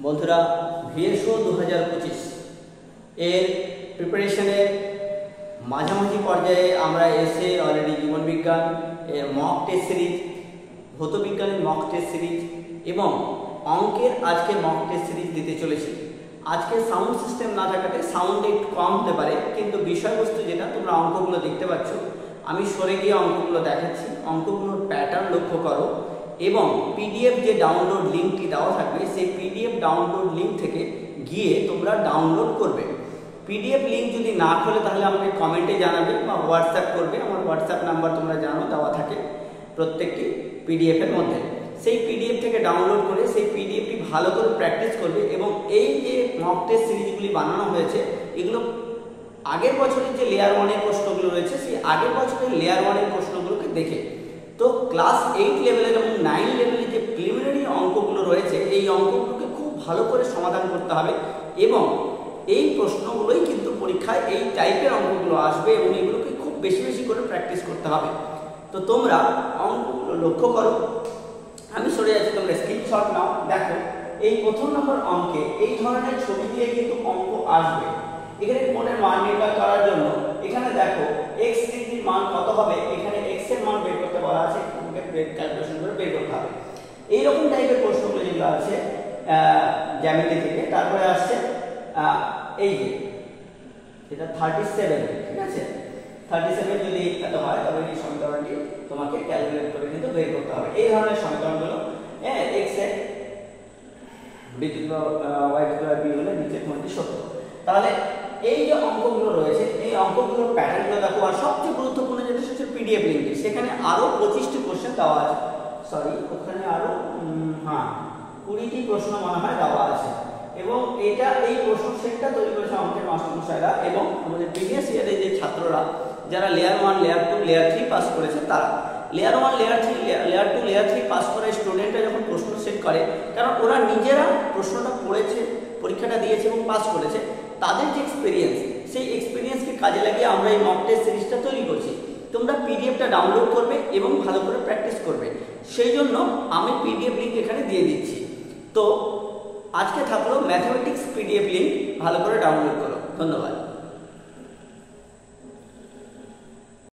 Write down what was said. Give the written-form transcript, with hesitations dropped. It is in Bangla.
বন্ধুরা ভিএসও 2025 এর প্রিপারেশনের মাঝামাঝি পর্যায়ে আমরা এসে অলরেডি জীবন বিজ্ঞান এর মক টেস্ট সিরিজ, ভৌত বিজ্ঞানের মক টেস্ট সিরিজ এবং অঙ্কের আজকে মক টেস্ট সিরিজ দিতে চলেছি। আজকে সাউন্ড সিস্টেম না থাকাতে সাউন্ড একটু কম হতে পারে, কিন্তু বিষয়বস্তু যেটা তোমরা অঙ্কগুলো দেখতে পাচ্ছ, আমি সরে গিয়ে অঙ্কগুলো দেখাচ্ছি। অঙ্কগুলোর প্যাটার্ন লক্ষ্য করো এবং পিডিএফ যে ডাউনলোড লিঙ্কটি দেওয়া থাকবে সেই পিডিএফ ডাউনলোড লিঙ্ক থেকে গিয়ে তোমরা ডাউনলোড করবে। পিডিএফ লিঙ্ক যদি না খোলে তাহলে আমাকে কমেন্টে জানাবে বা হোয়াটসঅ্যাপ করবে। আমার হোয়াটসঅ্যাপ নাম্বার তোমরা জানো দেওয়া থাকে প্রত্যেকটি পিডিএফের মধ্যে। সেই পিডিএফ থেকে ডাউনলোড করে সেই পিডিএফটি ভালো করে প্র্যাকটিস করবে এবং এই যে মক টেস্ট সিরিজগুলি বানানো হয়েছে এগুলো আগের বছরের যে লেয়ার 1 এর প্রশ্নগুলো রয়েছে সেই আগের বছরের লেয়ার 1 এর প্রশ্নগুলোকে দেখে তো ক্লাস 8 লেভেলের এবং 9 লেভেলের যে প্রিলিমিনারি অঙ্কগুলো রয়েছে এই অঙ্কগুলোকে খুব ভালো করে সমাধান করতে হবে এবং এই প্রশ্নগুলোই কিন্তু পরীক্ষায় এই টাইপের অঙ্কগুলো আসবে এবং এগুলোকে খুব বেশি বেশি করে প্র্যাকটিস করতে হবে। তো তোমরা অঙ্কগুলো লক্ষ্য করো, আমি সরে যাচ্ছি, তোমরা স্ক্রিনশট নাও। দেখো এই প্রথম নম্বর অঙ্কে এই ধরনের ছবি দিয়ে কিন্তু অঙ্ক আসবে। এখানে কোণের মান নির্ণয় করার জন্য এখানে দেখো x ডিগ্রির মান কত হবে, এখানে x এর মান বের করতে বলা আছে, তোমাকে ক্যালকুলেশন করে বের করতে হবে। এই রকম টাইপের প্রশ্নগুলো যেগুলো আছে জ্যামিতি থেকে, তারপরে আসছে এই যে এটা 37, ঠিক আছে, 37 যদি এত হয় তবে এই সমীকরণটি তোমাকে ক্যালকুলেট করে কিন্তু বের করতে হবে। এই ধরনের সমীকরণগুলো x এর b y b হলে নিচের কোণটি সত্য। তাহলে এই যে অঙ্কগুলো রয়েছে এই অঙ্কগুলোর প্যাটার্নগুলো দেখো। আর সবচেয়ে গুরুত্বপূর্ণ যেটা হচ্ছে পিডিএফ লিঙ্কে, সেখানে আরো 25টি কোশ্চেন দেওয়া আছে, সরি ওখানে আরো 20টি প্রশ্ন মনে হয় দেওয়া আছে এবং এটা এই প্রশ্ন সেটটা তৈরি করেছে আমাদের মাস্টারমশাইরা এবং আমাদের প্রিভিয়াস ইয়ারে যে ছাত্ররা যারা লেয়ার 1, লেয়ার 2, লেয়ার 3 পাস করেছে তারা layer 1, layer 3, layer 2, layer 3 pass করা স্টুডেন্টরা যখন প্রশ্ন সেট করে, কারণ ওরা নিজেরা প্রশ্নটা পড়েছে, পরীক্ষাটা দিয়েছে এবং পাস করেছে, তাদের যে এক্সপিরিয়েন্স সেই এক্সপিরিয়েন্সকে কাজে লাগিয়ে আমরা এই মক টেস্ট সিরিজটা তৈরি করছি। তোমরা পিডিএফটা ডাউনলোড করবে এবং ভালো করে প্র্যাকটিস করবে, সেই জন্য আমি পিডিএফ লিঙ্ক এখানে দিয়ে দিচ্ছি। তো আজকে থাকলো ম্যাথমেটিক্স পিডিএফ লিঙ্ক, ভালো করে ডাউনলোড করো। ধন্যবাদ।